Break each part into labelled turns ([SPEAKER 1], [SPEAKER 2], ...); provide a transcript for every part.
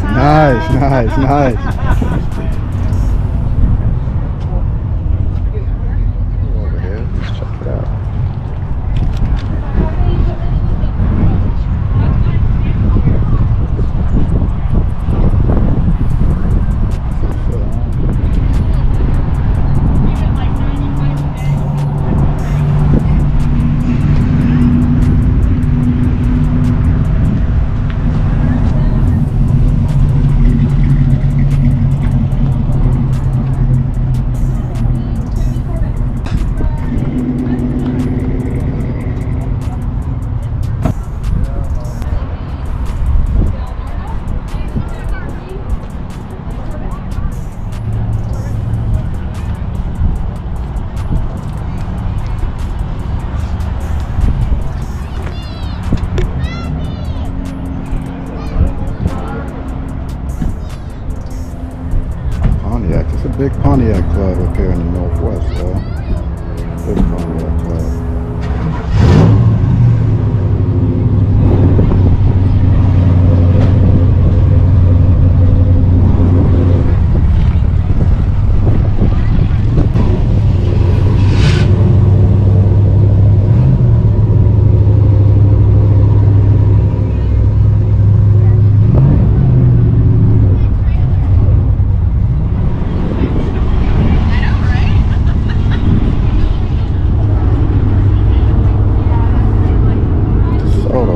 [SPEAKER 1] pretty. Nice, nice, nice. Over here, let's check it out. Pontiac. It's a big Pontiac club up here in the Northwest, though. Big Pontiac club.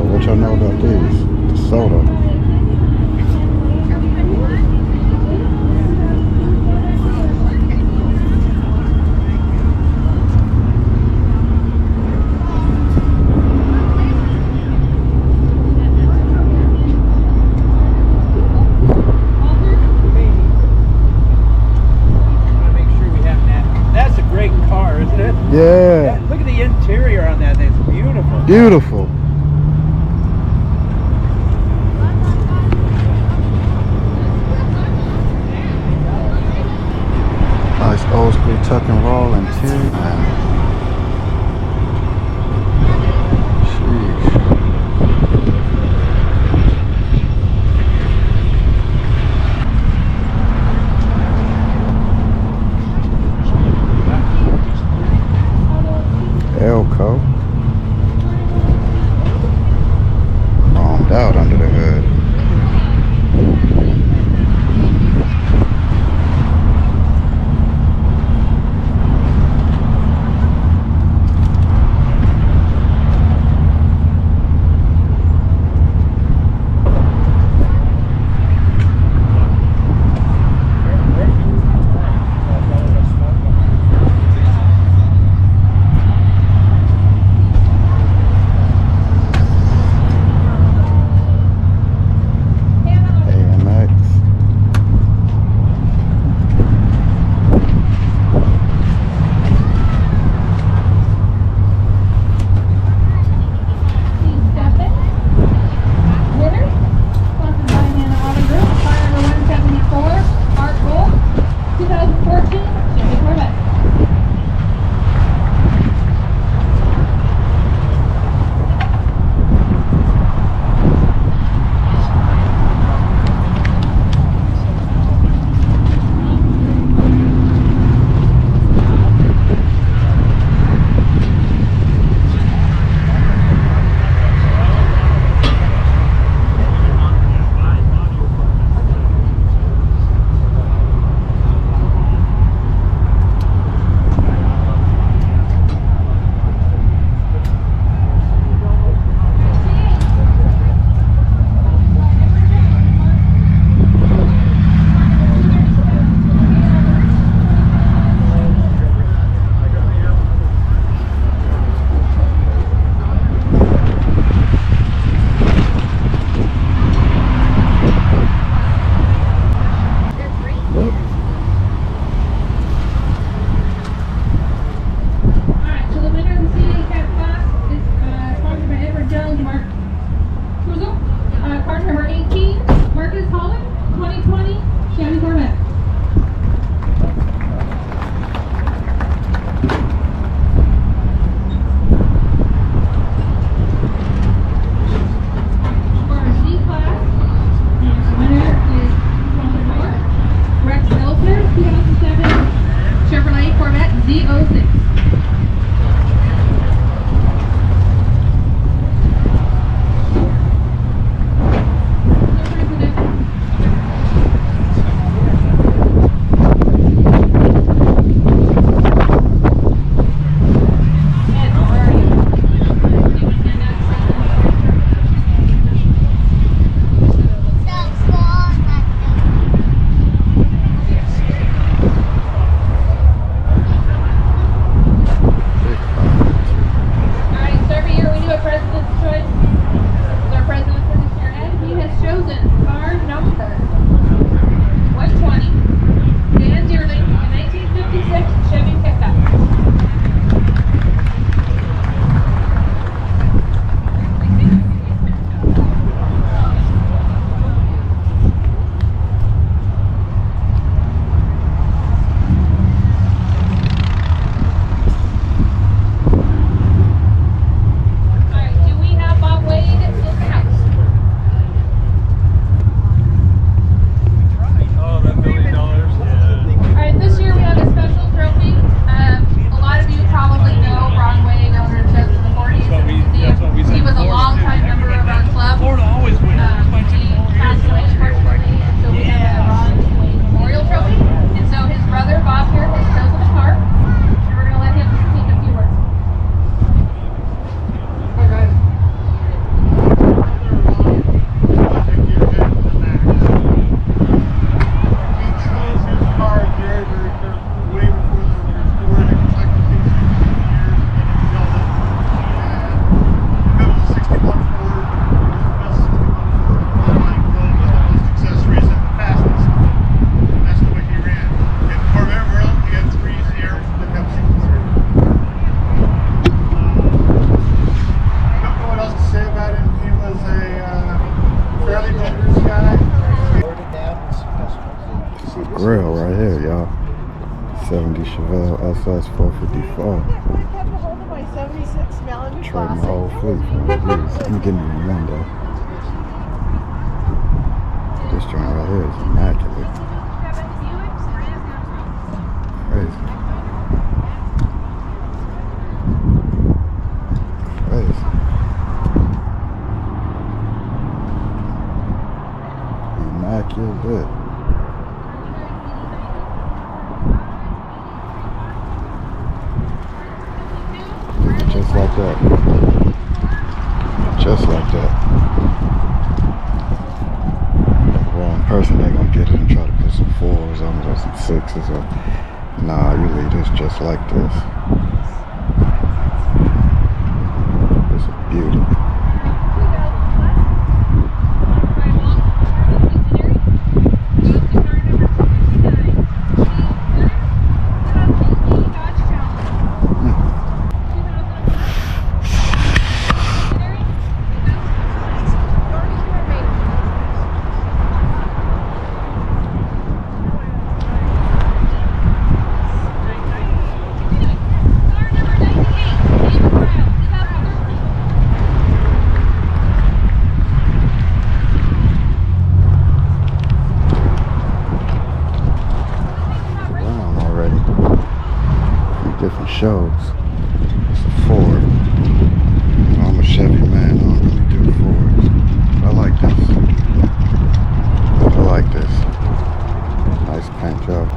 [SPEAKER 1] What y'all know about these? DeSoto.
[SPEAKER 2] That's a great car, isn't it?
[SPEAKER 1] Yeah.
[SPEAKER 2] Look at the interior on that. It's beautiful.
[SPEAKER 1] Beautiful. Nice old school tuck and roll interior. Sheesh. Elko. Cindy Chevelle SS 454. Trade my whole fleet for one of these. I'm getting you one though. This joint right here is immaculate. Crazy. Crazy. Immaculate. Just like that. Just like that. The wrong person, they're gonna get it and try to put some 4s on it or some 6s or nah, you leave this just like this. It's a beauty. Different shows. It's a Ford. You know, I'm a Chevy man. I don't really do Fords. I like this. I like this. Nice paint job.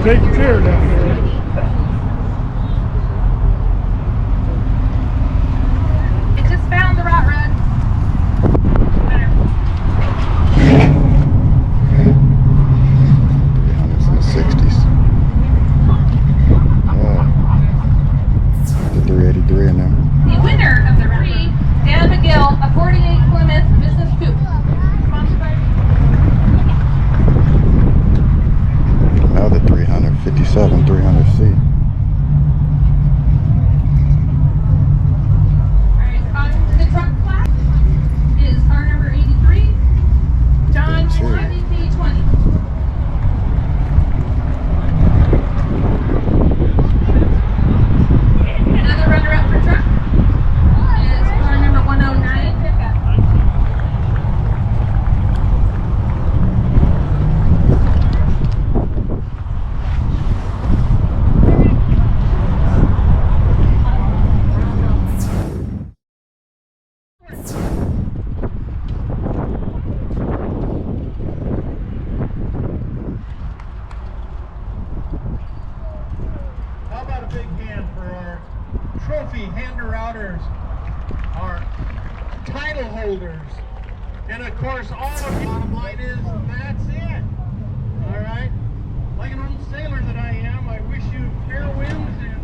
[SPEAKER 3] big pier down there.
[SPEAKER 4] I just found the rot rod.
[SPEAKER 1] It's in the 60s. Yeah. The 383 in there.
[SPEAKER 4] The winner of the free Dan McGill, a 48 Plymouth business coupe. Sponsored by
[SPEAKER 1] Another 357, 300C.
[SPEAKER 4] Alright, on the truck flag is car number 83, John MVP 20. Another runner-up for truck is car number 109, pickup.
[SPEAKER 5] How about a big hand for our trophy hander-outers, our title holders, and of course all of the bottom line is that's it. All right? Like an old sailor that I am, I wish you fair winds and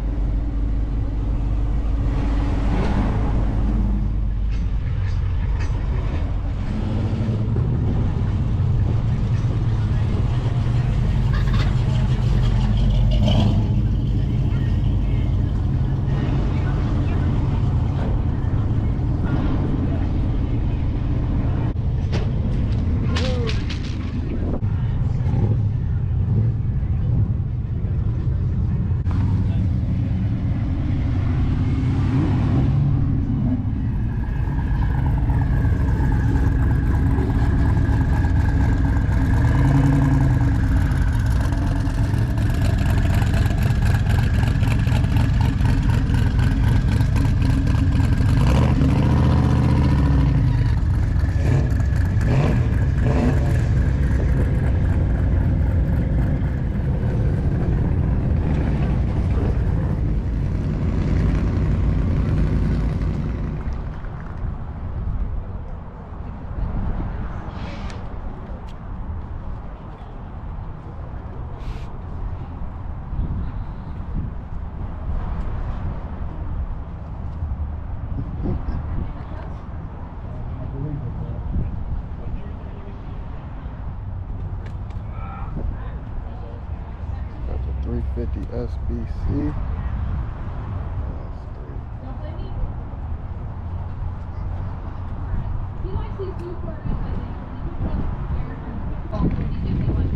[SPEAKER 1] That's a 350 SBC.
[SPEAKER 4] He likes these blue Corvettes, I think. Oh, 5051.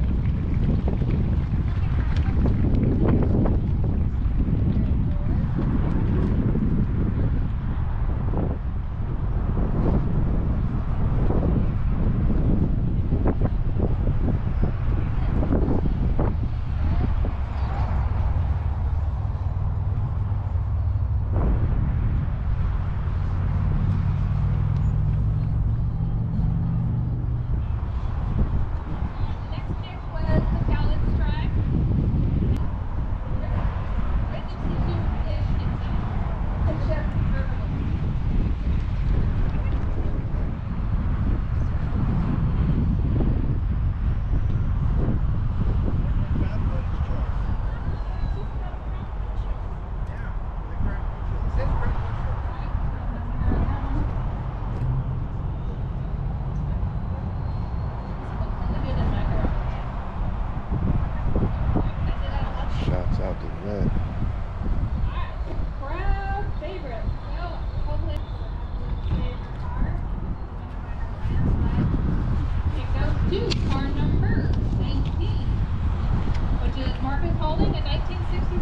[SPEAKER 4] Next pick was the Khaled Strike. Right to 2-ish inside. And Chef Verbal.
[SPEAKER 1] Shouts out to Red.
[SPEAKER 4] Crowd favorite. Well, hopefully it goes to car number 19, which is Marcus Holding, a 1964